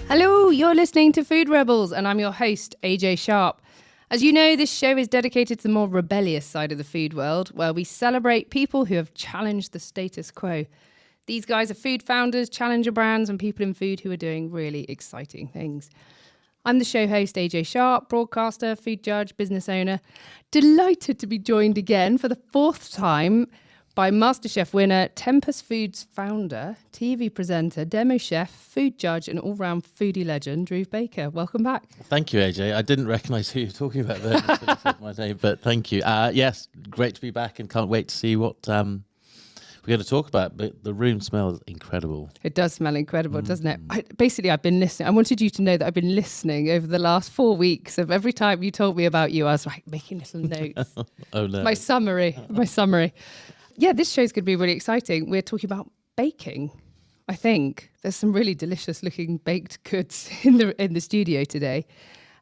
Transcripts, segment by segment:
Hello, you're listening to Food Rebels, and I'm your host, AJ Sharp. As you know, this show is dedicated to the more rebellious side of the food world, where we celebrate people who have challenged the status quo. These guys are food founders, challenger brands, and people in food who are doing really exciting things. I'm the show host, AJ Sharp, broadcaster, food judge, business owner. Delighted to be joined again for the fourth time by MasterChef winner, Tempest Foods founder, TV presenter, demo chef, food judge, and all-round foodie legend, Drew Baker. Welcome back. Thank you, AJ. I didn't recognise who you're talking about there. I should have said my name, but thank you. Yes, great to be back and can't wait to see what we're going to talk about. But the room smells incredible. It does smell incredible, doesn't it? I've been listening. I wanted you to know that I've been listening over the last 4 weeks. Of every time you told me about you, I was like making little notes. Oh, no. My summary. Yeah, this show's going to be really exciting. We're talking about baking. I think there's some really delicious looking baked goods in the studio today.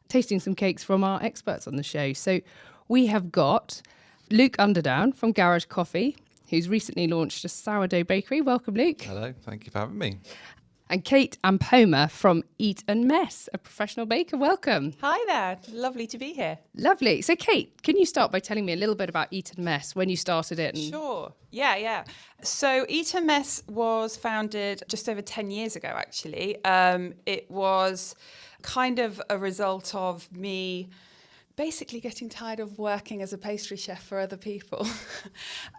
Tasting some cakes from our experts on the show. So we have got Luke Underdown from Garage Coffee, who's recently launched a sourdough bakery. Welcome, Luke. Hello, thank you for having me. And Kate Ampoma from Eat and Mess, a professional baker. Welcome. Hi there. Lovely to be here. Lovely. So, Kate, can you start by telling me a little bit about Eat and Mess, when you started it? Sure. Yeah. So Eat and Mess was founded just over 10 years ago, actually. It was kind of a result of me basically getting tired of working as a pastry chef for other people.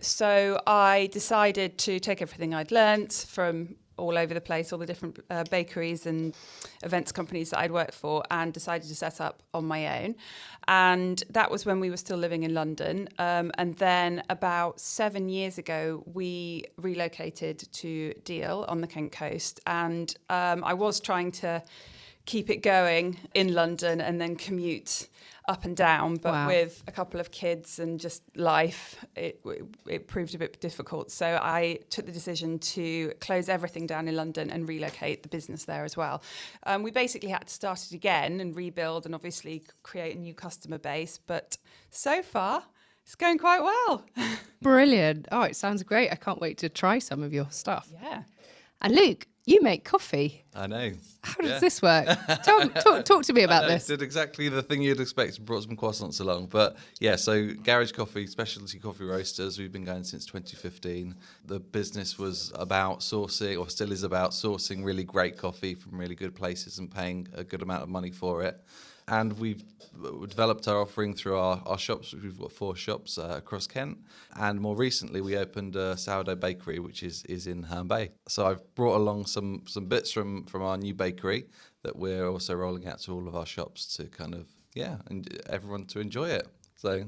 So I decided to take everything I'd learnt from all over the place, all the different bakeries and events companies that I'd worked for, and decided to set up on my own. And that was when we were still living in London. And then about 7 years ago, we relocated to Deal on the Kent coast. And I was trying to keep it going in London and then commute up and down, but Wow. with a couple of kids and just life, it proved a bit difficult. So I took the decision to close everything down in London and relocate the business there as well. We basically had to start it again and rebuild and obviously create a new customer base, but so far it's going quite well. Brilliant. Oh, it sounds great. I can't wait to try some of your stuff. Yeah. And Luke, you make coffee. I know. How does this work? Talk to me about this. Did exactly the thing you'd expect. Brought some croissants along. But yeah, so Garage Coffee, specialty coffee roasters. We've been going since 2015. The business was about sourcing, or still is about sourcing really great coffee from really good places and paying a good amount of money for it. And we've developed our offering through our shops. We've got 4 shops across Kent. And more recently, we opened a sourdough bakery, which is in Herne Bay. So I've brought along some bits from our new bakery that we're also rolling out to all of our shops to kind of, and everyone to enjoy it. So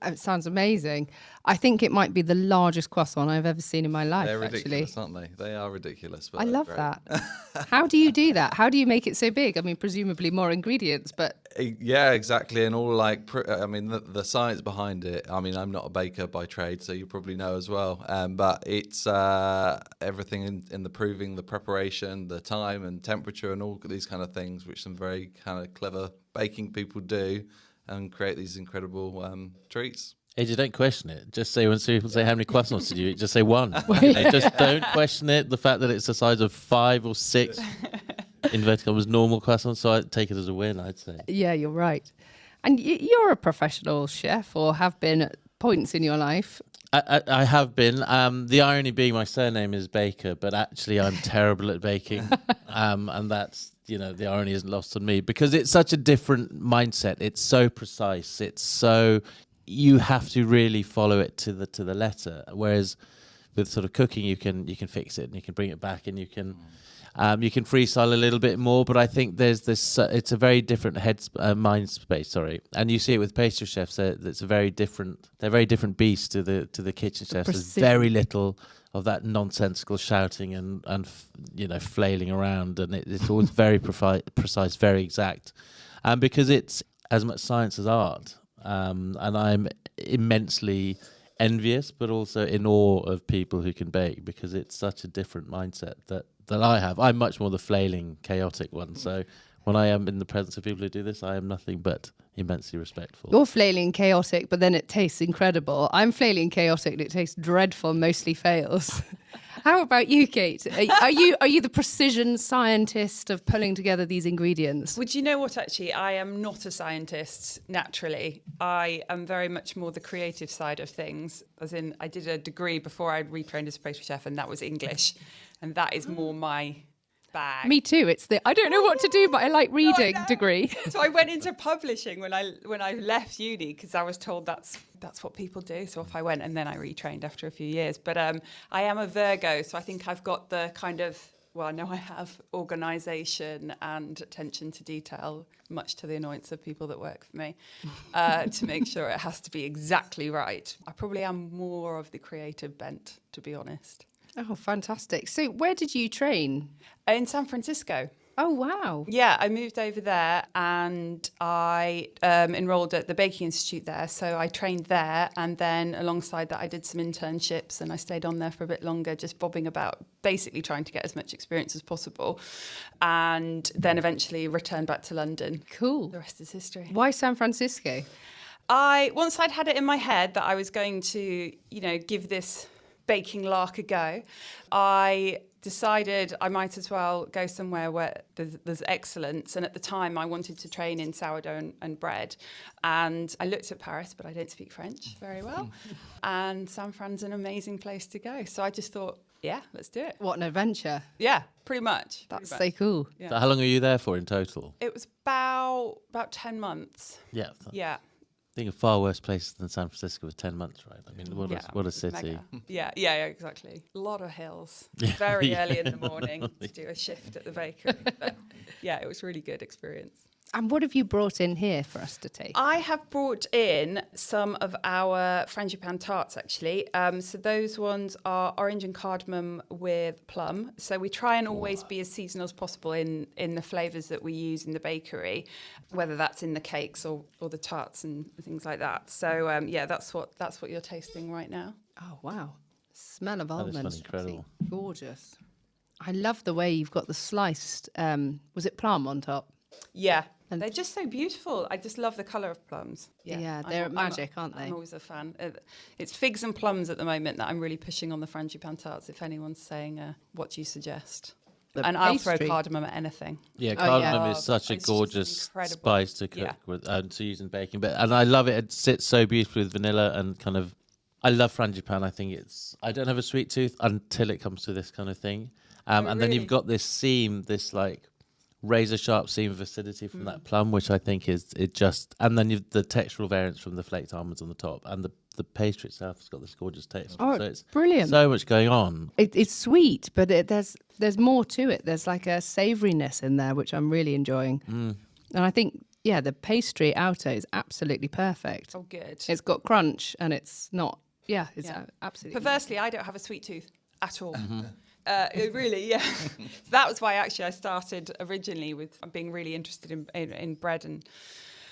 It sounds amazing. I think it might be the largest croissant I've ever seen in my life, they're actually. ridiculous, aren't they? They are ridiculous. But I they're love great. that. How do you do that? How do you make it so big? I mean, presumably more ingredients, but... Yeah, exactly. And all the science behind it. I mean, I'm not a baker by trade, so you probably know as well. But it's everything in the proving, the preparation, the time and temperature and all these kind of things, which some very kind of clever baking people do and create these incredible treats. AJ, don't question it. Just say, when people say how many croissants did you eat, just say 1. Just don't question it. The fact that it's the size of 5 or 6 inverted commas normal croissants, so I'd take it as a win, I'd say. Yeah, you're right. And you're a professional chef, or have been at points in your life. I have been. The irony being my surname is Baker, but actually I'm terrible at baking. And that's, the irony isn't lost on me because it's such a different mindset. It's so precise. It's so, you have to really follow it to the letter. Whereas with sort of cooking, you can fix it and you can bring it back and you can freestyle a little bit more. But I think there's this, it's a very different mind space. Sorry. And you see it with pastry chefs. It's they're very different beasts to the kitchen chefs. There's very little of that nonsensical shouting and flailing around, and it's always very precise, very exact, because it's as much science as art. And I'm immensely envious, but also in awe of people who can bake, because it's such a different mindset that I have. I'm much more the flailing, chaotic one. So when I am in the presence of people who do this, I am nothing but immensely respectful. You're flailing chaotic, but then it tastes incredible. I'm flailing chaotic and it tastes dreadful, mostly fails. How about you, Kate? Are you the precision scientist of pulling together these ingredients? Would you know what, actually? I am not a scientist naturally. I am very much more the creative side of things. As in, I did a degree before I retrained as a pastry chef, and that was English. And that is more my bag. Me too. It's the I don't know what to do, but I like reading degree. So I went into publishing when I left uni, because I was told that's what people do. So off I went, and then I retrained after a few years. But I am a Virgo, so I think I've got the kind of, well, I know I have organisation and attention to detail, much to the annoyance of people that work for me, to make sure it has to be exactly right. I probably am more of the creative bent, to be honest. Oh, fantastic. So where did you train? In San Francisco. Oh, wow. Yeah, I moved over there, and I enrolled at the Baking Institute there. So I trained there, and then alongside that I did some internships, and I stayed on there for a bit longer, just bobbing about, basically trying to get as much experience as possible. And then eventually returned back to London. Cool. The rest is history. Why San Francisco? Once I'd had it in my head that I was going to, give this baking lark a go, I decided I might as well go somewhere where there's excellence. And at the time, I wanted to train in sourdough and bread. And I looked at Paris, but I don't speak French very well. And San Fran's an amazing place to go. So I just thought, yeah, let's do it. What an adventure. Yeah, pretty much. That's so cool. Yeah. So how long are you there for in total? It was about 10 months. Yeah. Yeah. I think of far worse places than San Francisco with 10 months, right? I mean, what a city. Mega. Yeah, exactly. A lot of hills. Very early in the morning to do a shift at the bakery. But yeah, it was really good experience. And what have you brought in here for us to taste? I have brought in some of our frangipane tarts, actually. So those ones are orange and cardamom with plum. So we try and always be as seasonal as possible in the flavours that we use in the bakery, whether that's in the cakes or the tarts and things like that. So yeah, that's what you're tasting right now. Oh, wow. Smell of That is almonds. incredible. Gorgeous. I love the way you've got the sliced, was it plum on top? Yeah. And they're just so beautiful. I just love the colour of plums. Yeah, they're magic, aren't they? I'm always a fan. It's figs and plums at the moment that I'm really pushing on the frangipane tarts. If anyone's saying, what do you suggest? The I'll pastry. throw cardamom at anything. Yeah, Oh, cardamom yeah. is such a It's just gorgeous incredible. spice to cook Yeah. with and to use in baking. And I love it. It sits so beautifully with vanilla and kind of. I love frangipane. I think I don't have a sweet tooth until it comes to this kind of thing. And then really? you've got this seam, this like razor sharp seam of acidity from that plum, which I think and then you've the textural variance from the flaked almonds on the top, and the pastry itself has got this gorgeous texture. Oh, so it's brilliant. so much going on. It's sweet, but there's more to it. There's like a savouriness in there, which I'm really enjoying. And I think, yeah, the pastry outer is absolutely perfect. Oh, good. It's got crunch, and it's not, it's Yeah. absolutely. Perversely, I don't have a sweet tooth at all. Really, yeah. So that was why actually I started originally with being really interested in bread and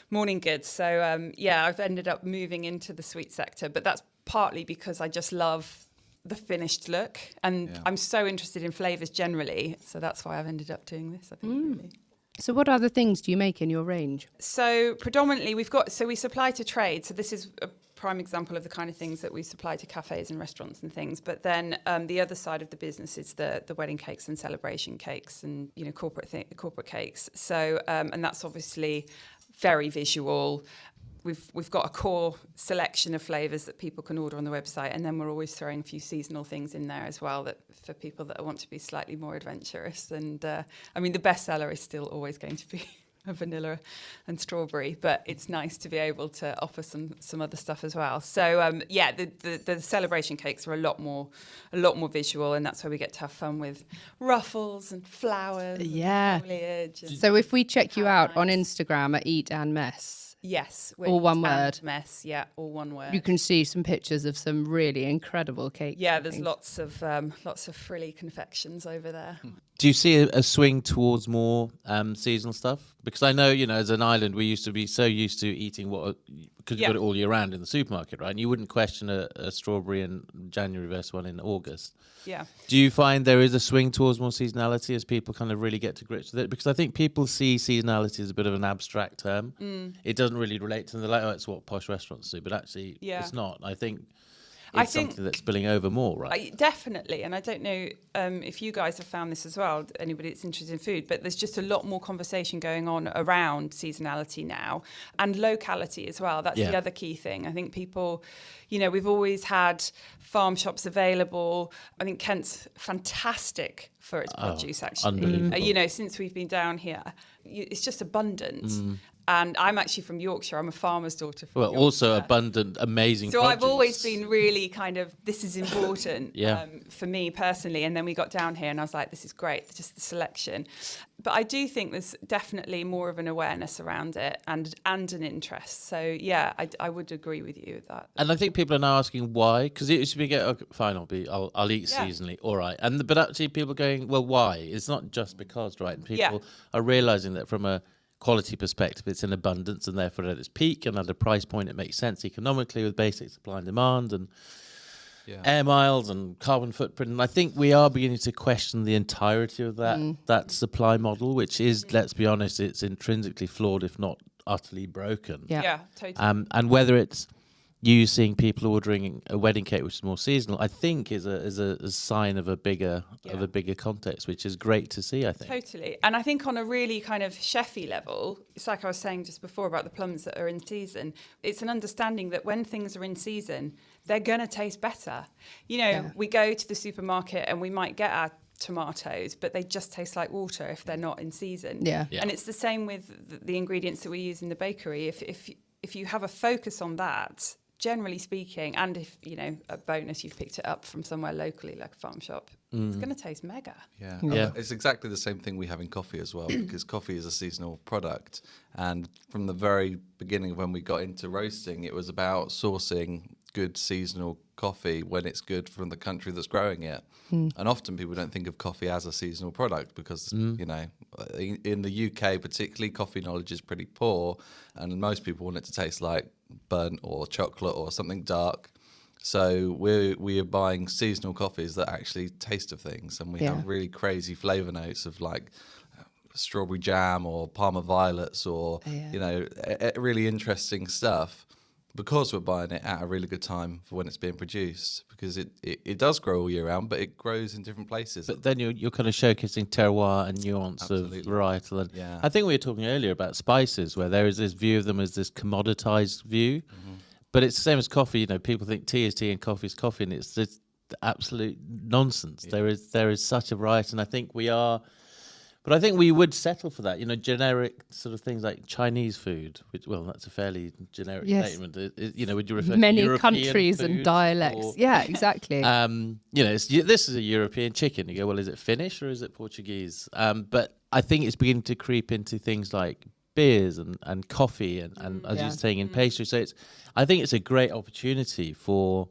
morning goods. So yeah, I've ended up moving into the sweet sector, but that's partly because I just love the finished look, and I'm so interested in flavours generally. So that's why I've ended up doing this, I think. Really. So what other things do you make in your range? So predominantly we supply to trade. So this is a prime example of the kind of things that we supply to cafes and restaurants and things. But then the other side of the business is the wedding cakes and celebration cakes and corporate cakes. So and that's obviously very visual. We've got a core selection of flavours that people can order on the website, and then we're always throwing a few seasonal things in there as well that for people that want to be slightly more adventurous. And I mean, the bestseller is still always going to be a vanilla and strawberry, but it's nice to be able to offer some other stuff as well. So yeah, the celebration cakes are a lot more visual, and that's where we get to have fun with ruffles and flowers, Yeah. and foliage. And So if we check you out on Nice. Instagram at Eat and Mess, yes, All one and word. Mess, yeah, all one word. you can see some pictures of some really incredible cakes. Yeah, and there's things. lots of frilly confections over there. Do you see a swing towards more seasonal stuff? Because I know, as an island, we used to be so used to eating because you Yeah. got it all year round in the supermarket, right? And you wouldn't question a strawberry in January versus one in August. Yeah. Do you find there is a swing towards more seasonality as people kind of really get to grips with it? Because I think people see seasonality as a bit of an abstract term. It doesn't really relate to them. They're like, oh, it's what posh restaurants do. But actually, Yeah. it's not. I think I it's think something that's spilling over more, right? Definitely, and I don't know if you guys have found this as well, anybody that's interested in food, but there's just a lot more conversation going on around seasonality now and locality as well. That's the other key thing. I think people, we've always had farm shops available. I think Kent's fantastic for its produce, actually. Unbelievable. Since we've been down here, it's just abundant. And I'm actually from Yorkshire. I'm a farmer's daughter from Yorkshire. Also abundant, amazing So produce. I've always been really kind of, this is important for me personally. And then we got down here and I was like, this is great, just the selection. But I do think there's definitely more of an awareness around it and an interest. So, yeah, I would agree with you with that. And I think people are now asking why, because it used to be, okay, fine, I'll eat seasonally, all right. But actually people are going, well, why? It's not just because, right? And people are realising that from a quality perspective, it's in abundance, and therefore at its peak and at a price point it makes sense economically with basic supply and demand and air miles and carbon footprint. And I think we are beginning to question the entirety of that supply model, which is, let's be honest, it's intrinsically flawed, if not utterly broken. Yeah, totally. And whether it's you seeing people ordering a wedding cake which is more seasonal, I think is a sign of a bigger context, which is great to see, I think. Totally. And I think on a really kind of chefy level, it's like I was saying just before about the plums that are in season, it's an understanding that when things are in season, they're going to taste better. We go to the supermarket and we might get our tomatoes, but they just taste like water if they're not in season. Yeah. And it's the same with the ingredients that we use in the bakery. If you have a focus on that, generally speaking, and if, a bonus, you've picked it up from somewhere locally, like a farm shop, it's going to taste mega. Yeah. It's exactly the same thing we have in coffee as well, because coffee is a seasonal product. And from the very beginning, when we got into roasting, it was about sourcing good seasonal coffee when it's good from the country that's growing it. And often people don't think of coffee as a seasonal product because, in the UK particularly, coffee knowledge is pretty poor, and most people want it to taste like burnt or chocolate or something dark. So we are buying seasonal coffees that actually taste of things, and we have really crazy flavour notes of like strawberry jam or Parma violets or, really interesting stuff, because we're buying it at a really good time for when it's being produced, because it does grow all year round, but it grows in different places. But then you're kind of showcasing terroir and nuance of varietal. And I think we were talking earlier about spices, where there is this view of them as this commoditized view. But it's the same as coffee. People think tea is tea and coffee is coffee, and it's just absolute nonsense. There is such a variety, and I think we are. But I think we would settle for that, generic sort of things like Chinese food, which, well, that's a fairly generic statement. Would you refer to many European countries food and dialects? Yeah, exactly. This is a European chicken. You go, well, is it Finnish or is it Portuguese? But I think it's beginning to creep into things like beers and coffee and as you're saying, in pastry. So I think it's a great opportunity for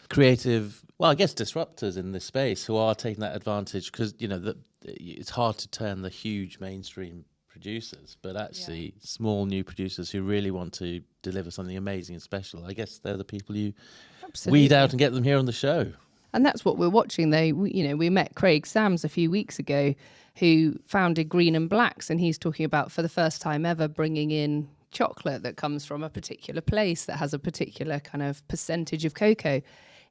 creative, well, I guess disruptors in this space who are taking that advantage, because it's hard to turn the huge mainstream producers, but actually small new producers who really want to deliver something amazing and special. I guess they're the people you weed out and get them here on the show. And that's what we're watching. We met Craig Sams a few weeks ago, who founded Green and Blacks, and he's talking about, for the first time ever, bringing in chocolate that comes from a particular place that has a particular kind of percentage of cocoa.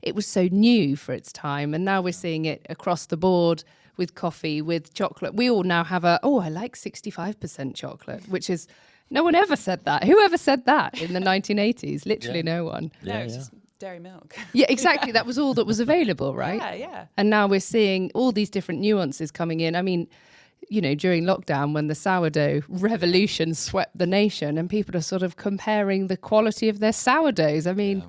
It was so new for its time, and now we're seeing it across the board with coffee, with chocolate. We all now have I like 65% chocolate, which is, no one ever said that. Who ever said that in the 1980s? Literally no one. It's just dairy milk. Yeah, exactly. That was all that was available, right? Yeah. And now we're seeing all these different nuances coming in. I mean, during lockdown, when the sourdough revolution swept the nation, and people are sort of comparing the quality of their sourdoughs. I mean,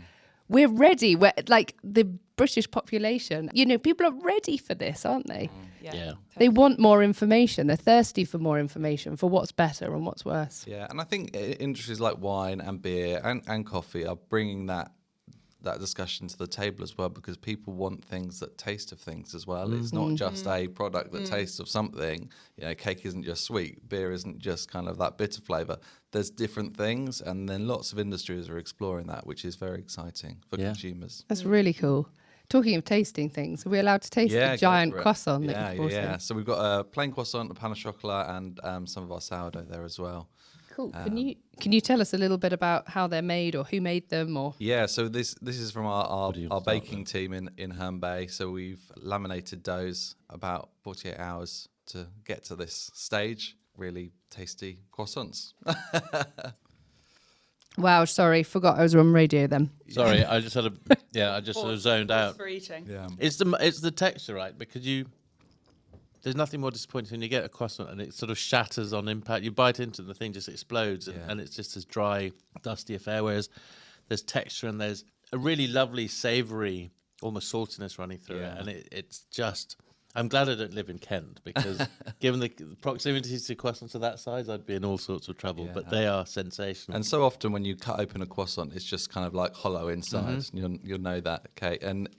we're ready. We're like the British population. People are ready for this, aren't they? Yeah. They want more information. They're thirsty for more information, for what's better and what's worse. Yeah, and I think industries like wine and beer and coffee are bringing that discussion to the table as well, because people want things that taste of things as well. It's not just a product that tastes of something. Cake isn't just sweet. Beer isn't just kind of that bitter flavour. There's different things, and then lots of industries are exploring that, which is very exciting for consumers. That's really cool. Talking of tasting things, are we allowed to taste the giant croissant? Yeah. So we've got a plain croissant, a pain au chocolat, and some of our sourdough there as well. Cool. Can you tell us a little bit about how they're made or who made them or? Yeah, so this is from our do you our start baking team in Herne Bay. So we've laminated doughs about 48 hours to get to this stage. Really tasty croissants. Wow, sorry, forgot I was on radio then. Sorry, I just sort of zoned Pause out. for eating. Yeah. It's the texture, right? Because there's nothing more disappointing when you get a croissant and it sort of shatters on impact. You bite into it and the thing just explodes and it's just this dry, dusty affair. Whereas there's texture and there's a really lovely, savoury, almost saltiness running through it. And it's just... I'm glad I don't live in Kent because given the proximity to croissants of that size, I'd be in all sorts of trouble. Yeah. But they are sensational. And so often when you cut open a croissant, it's just kind of like hollow inside. You'll know that, okay? And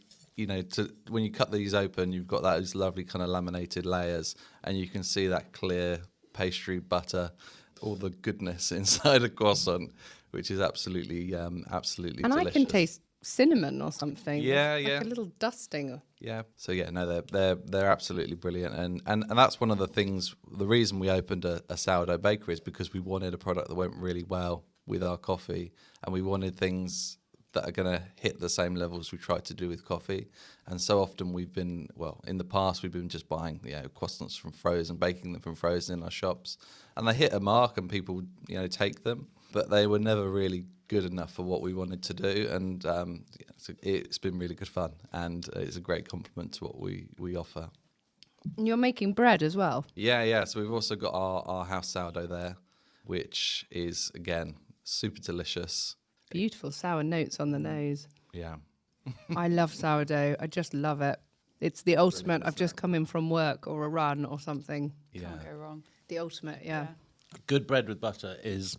when you cut these open, you've got those lovely kind of laminated layers, and you can see that clear pastry butter, all the goodness inside a croissant, which is absolutely absolutely And delicious. I can taste cinnamon or something. Yeah, like yeah. a little dusting. Yeah. So yeah, no, they're absolutely brilliant, and that's one of the things. The reason we opened a sourdough bakery is because we wanted a product that went really well with our coffee, and we wanted things that are going to hit the same levels we tried to do with coffee. And so often in the past we've been just buying croissants from frozen, baking them from frozen in our shops, and they hit a mark and people take them, but they were never really good enough for what we wanted to do. And it's been really good fun, and it's a great compliment to what we offer. And you're making bread as well. Yeah. So we've also got our house sourdough there, which is again super delicious. Beautiful sour notes on the nose. Yeah. I love sourdough. I just love it. It's the ultimate. I've just come in from work or a run or something. Yeah. Can't go wrong. The ultimate, yeah. Good bread with butter is...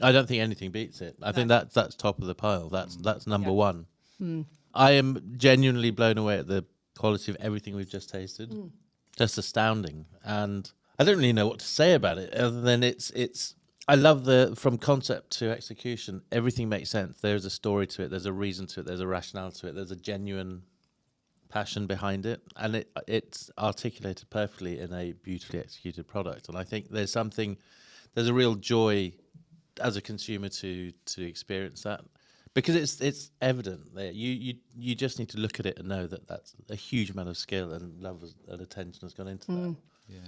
I don't think anything beats it. I think that's top of the pile. That's number one. I am genuinely blown away at the quality of everything we've just tasted. Just astounding. And I don't really know what to say about it other than it's I love from concept to execution, everything makes sense. There's a story to it, there's a reason to it, there's a rationale to it, there's a genuine passion behind it, and it's articulated perfectly in a beautifully executed product. And I think there's a real joy as a consumer to experience that, because it's evident there. You just need to look at it and know that that's a huge amount of skill and love and attention has gone into that. Yeah.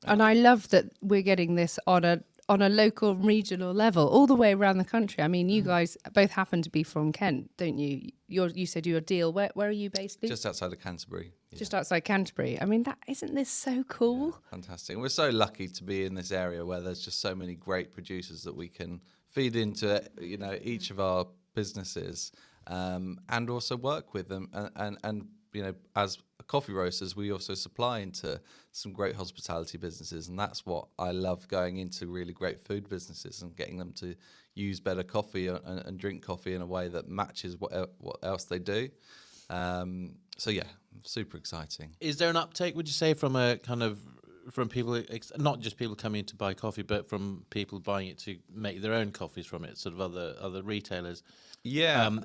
And I love that we're getting this on a local, regional level, all the way around the country. I mean, you guys both happen to be from Kent, don't you? You said you're Deal. Where are you based? Just outside of Canterbury. Yeah. Just outside Canterbury. I mean, isn't this so cool? Yeah, fantastic. And we're so lucky to be in this area where there's just so many great producers that we can feed into, each of our businesses, and also work with them. And as coffee roasters, we also supply into some great hospitality businesses, and that's what I love, going into really great food businesses and getting them to use better coffee and drink coffee in a way that matches what else they do. So yeah, super exciting. Is there an uptake, would you say, from people, not just people coming in to buy coffee, but from people buying it to make their own coffees from it, sort of other retailers? Yeah. Do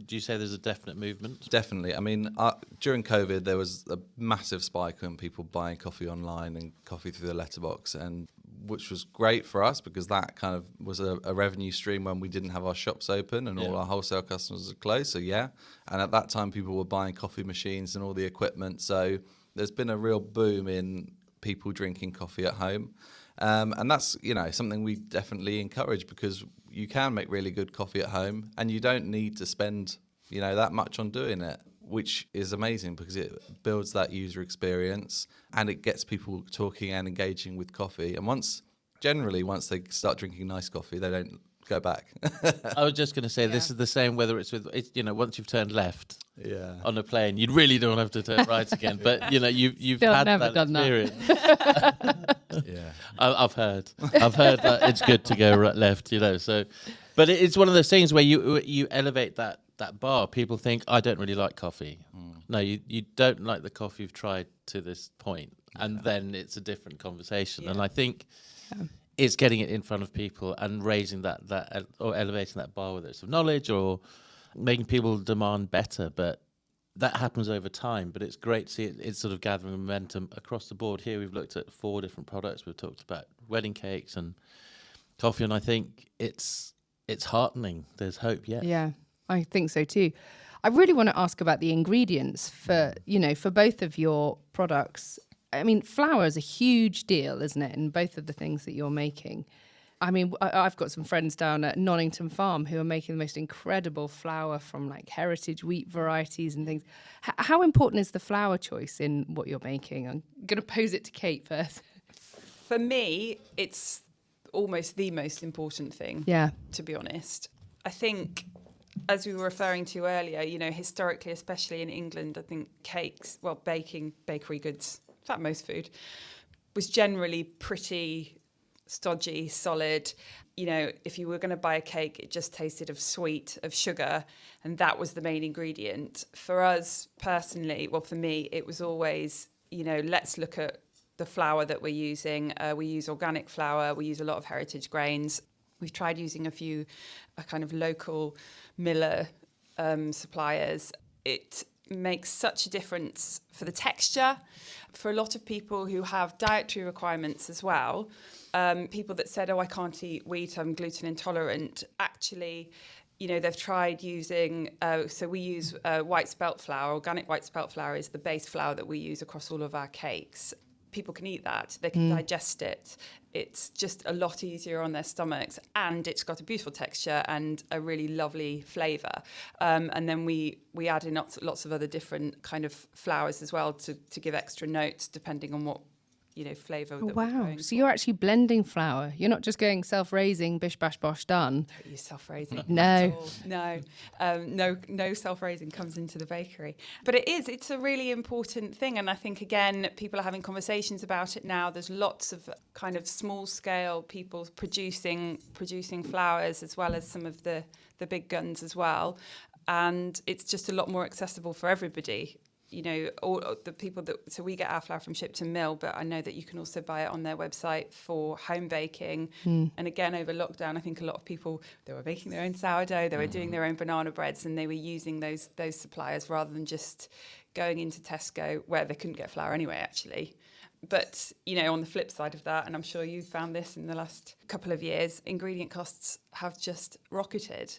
you say there's a definite movement? Definitely. I mean, during COVID, there was a massive spike in people buying coffee online and coffee through the letterbox, and which was great for us because that kind of was a revenue stream when we didn't have our shops open and all our wholesale customers were closed. So yeah, and at that time, people were buying coffee machines and all the equipment. So there's been a real boom in people drinking coffee at home. And that's, something we definitely encourage, because you can make really good coffee at home and you don't need to spend, that much on doing it, which is amazing because it builds that user experience and it gets people talking and engaging with coffee. And once they start drinking nice coffee, they don't go back. I was just going to say, this is the same whether it's once you've turned left on a plane, you really don't have to turn right again. But, you've Still had never that done experience. Yeah. I've heard that it's good to go left, so. But it's one of those things where you elevate that bar. People think, I don't really like coffee. No, you don't like the coffee you've tried to this point. And then it's a different conversation. And I think it's getting it in front of people and raising that or elevating that bar, whether it's of knowledge or making people demand better. But that happens over time. But it's great to see it's sort of gathering momentum across the board. Here we've looked at 4 different products. We've talked about wedding cakes and coffee, and I think it's heartening. There's hope yet. Yeah, I think so too. I really want to ask about the ingredients for both of your products. I mean, flour is a huge deal, isn't it, in both of the things that you're making? I mean, I've got some friends down at Nonnington Farm who are making the most incredible flour from like heritage wheat varieties and things. How important is the flour choice in what you're making? I'm going to pose it to Kate first. For me, it's almost the most important thing, to be honest. I think, as we were referring to earlier, historically, especially in England, I think cakes, baking, bakery goods, in fact, most food, was generally pretty stodgy, solid. If you were going to buy a cake, it just tasted of sweet, of sugar, and that was the main ingredient. For us personally, for me, it was always, let's look at the flour that we're using. We use organic flour. We use a lot of heritage grains. We've tried using a few kind of local miller suppliers. It makes such a difference for the texture. For a lot of people who have dietary requirements as well, people that said, I can't eat wheat, I'm gluten intolerant, actually, they've tried using, so we use white spelt flour. Organic white spelt flour is the base flour that we use across all of our cakes. People can eat that, they can digest it. It's just a lot easier on their stomachs, and it's got a beautiful texture and a really lovely flavour. And then we add in lots of other different kind of flours as well to give extra notes depending on what flavour. Oh, wow! So you're actually blending flour. You're not just going self-raising, bish bash bosh done. Don't use self-raising. No, no self-raising comes into the bakery. But it's a really important thing, and I think again people are having conversations about it now. There's lots of kind of small-scale people producing flours as well as some of the big guns as well, and it's just a lot more accessible for everybody. All the people so we get our flour from ship to mill, but I know that you can also buy it on their website for home baking. And again, over lockdown, I think a lot of people, they were making their own sourdough, they were doing their own banana breads, and they were using those suppliers rather than just going into Tesco where they couldn't get flour anyway, actually. But, on the flip side of that, and I'm sure you've found this in the last couple of years, ingredient costs have just rocketed.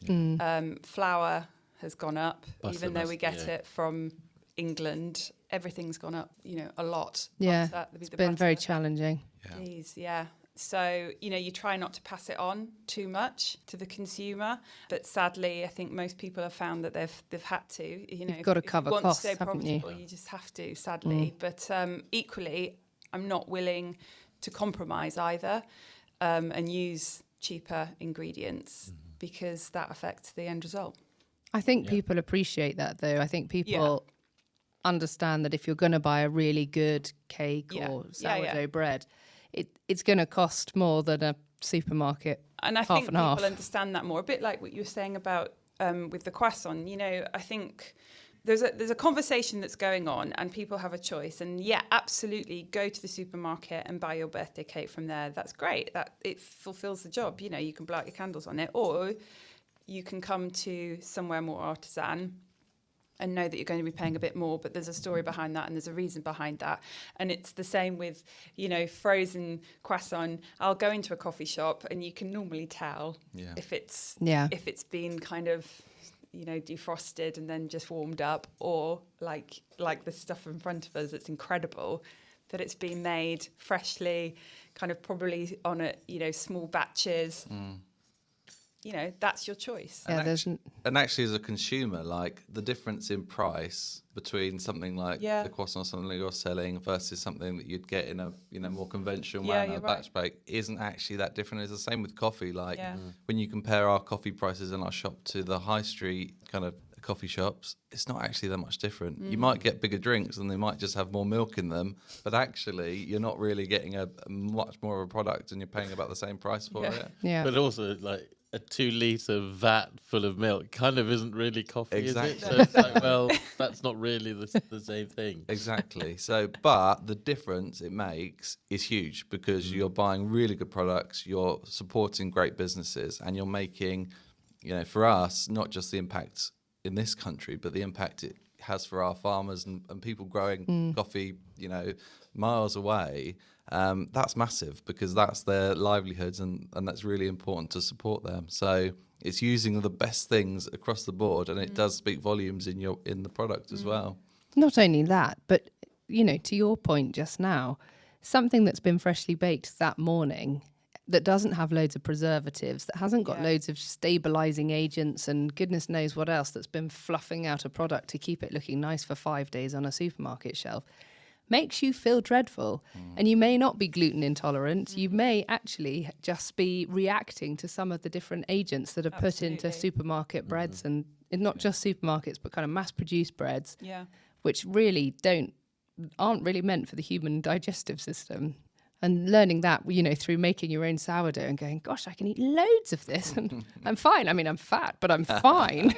Flour has gone up, even though we get it from England. Everything's gone up, a lot. Yeah, it's been very challenging. Please, yeah. So, you try not to pass it on too much to the consumer, but sadly, I think most people have found that they've had to. You've got to cover costs, haven't you? You just have to, sadly. But equally, I'm not willing to compromise either and use cheaper ingredients because that affects the end result. I think people appreciate that, though. I think people understand that if you're going to buy a really good cake or sourdough bread, it's going to cost more than a supermarket. And I think people understand that more. A bit like what you were saying about with the croissant. I think there's a conversation that's going on, and people have a choice. And absolutely, go to the supermarket and buy your birthday cake from there. That's great. That it fulfills the job. You can blow out your candles on it, or you can come to somewhere more artisan and know that you're going to be paying a bit more, but there's a story behind that and there's a reason behind that. And it's the same with, frozen croissant. I'll go into a coffee shop and you can normally tell if it's been kind of, defrosted and then just warmed up, or like the stuff in front of us, it's incredible that it's been made freshly, kind of probably on small batches. That's your choice. And actually, as a consumer, like the difference in price between something like the croissant, something you're selling, versus something that you'd get in a more conventional manner, batch bake, isn't actually that different. It's the same with coffee. Like when you compare our coffee prices in our shop to the high street kind of coffee shops, it's not actually that much different. You might get bigger drinks and they might just have more milk in them, but actually you're not really getting a much more of a product and you're paying about the same price for it. Yeah. But also, like, a 2-litre vat full of milk kind of isn't really coffee, Exactly. is it? So it's like, well, that's not really the same thing. Exactly. So, but the difference it makes is huge because you're buying really good products, you're supporting great businesses, and you're making, for us, not just the impact in this country, but the impact it has for our farmers and people growing coffee, miles away. that's massive because that's their livelihoods and that's really important to support them. So it's using the best things across the board, and it does speak volumes in the product as well. Not only that, but, to your point just now, something that's been freshly baked that morning that doesn't have loads of preservatives, that hasn't got loads of stabilizing agents and goodness knows what else that's been fluffing out a product to keep it looking nice for 5 days on a supermarket shelf, makes you feel dreadful. And you may not be gluten intolerant. You may actually just be reacting to some of the different agents that are put into supermarket breads, and not just supermarkets, but kind of mass-produced breads, which really aren't really meant for the human digestive system. And learning that, through making your own sourdough and going, gosh, I can eat loads of this and I'm fine. I mean, I'm fat, but I'm fine.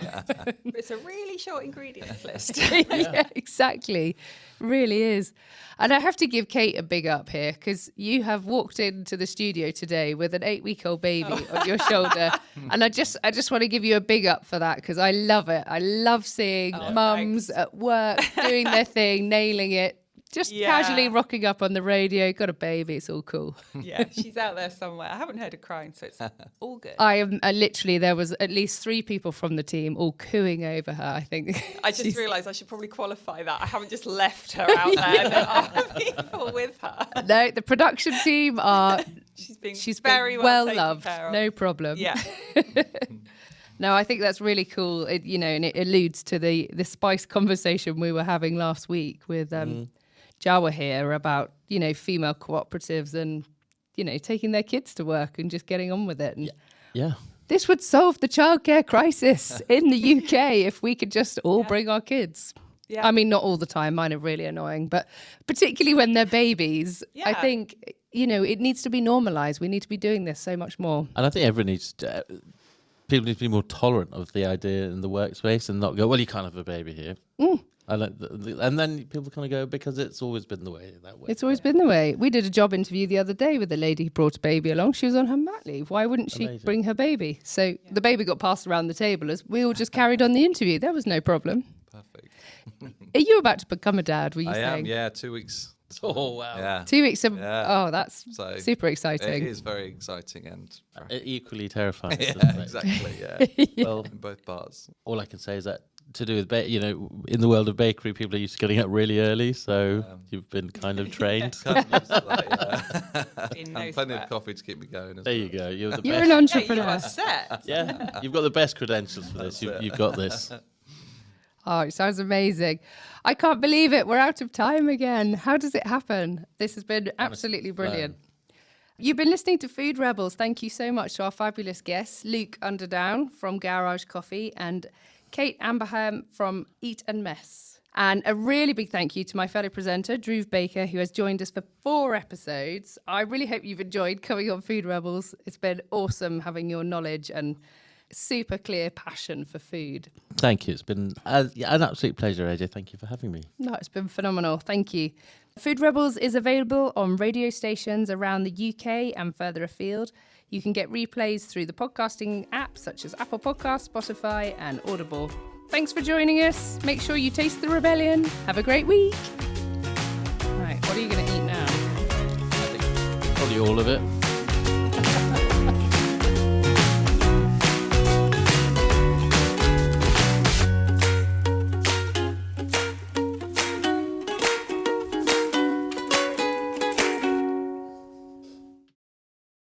It's a really short ingredients list. Yeah, exactly. Really is. And I have to give Kate a big up here because you have walked into the studio today with an 8-week-old baby on your shoulder. And I just want to give you a big up for that because I love it. I love seeing mums at work doing their thing, nailing it. Just casually rocking up on the radio, got a baby, it's all cool. Yeah, she's out there somewhere. I haven't heard her crying, so it's all good. I literally, there was at least 3 people from the team all cooing over her, I think. I just realised I should probably qualify that. I haven't just left her out there. There are people with her. No, the production team are... She's very well taken loved, care of. no problem. Yeah. No, I think that's really cool, and it alludes to the spice conversation we were having last week with... Jawa here about, female cooperatives and, taking their kids to work and just getting on with it. And this would solve the childcare crisis in the UK if we could just all bring our kids. Yeah. I mean, not all the time. Mine are really annoying, but particularly when they're babies, I think, it needs to be normalised. We need to be doing this so much more. And I think everyone needs to... people need to be more tolerant of the idea in the workspace and not go, well, you can't have a baby here. And then people kind of go, because it's always been the way that way. It's always been the way. We did a job interview the other day with a lady who brought a baby along. She was on her mat leave. Why wouldn't she bring her baby? So the baby got passed around the table as we all just carried on the interview. There was no problem. Perfect. Are you about to become a dad, were you saying? I am, yeah, 2 weeks. Oh, wow. Yeah. 2 weeks. Oh, that's super exciting. It is very exciting and... equally terrifying. Exactly, yeah. Well, in both parts. All I can say is that to do with, in the world of bakery, people are used to getting up really early, so you've been kind of trained. And plenty of coffee to keep me going. There you go. You're an entrepreneur. You are set. Yeah, you've got the best credentials for this. You've got this. Oh, it sounds amazing. I can't believe it. We're out of time again. How does it happen? This has been absolutely brilliant. You've been listening to Food Rebels. Thank you so much to our fabulous guests, Luke Underdown from Garage Coffee and Kate Amberham from Eat and Mess. And a really big thank you to my fellow presenter, Drew Baker, who has joined us for 4 episodes. I really hope you've enjoyed coming on Food Rebels. It's been awesome having your knowledge and super clear passion for food. Thank you. It's been an absolute pleasure, AJ. Thank you for having me. No, it's been phenomenal. Thank you. Food Rebels is available on radio stations around the UK and further afield. You can get replays through the podcasting apps such as Apple Podcasts, Spotify and Audible. Thanks for joining us. Make sure you taste the rebellion. Have a great week. Right, what are you going to eat now? I think probably all of it.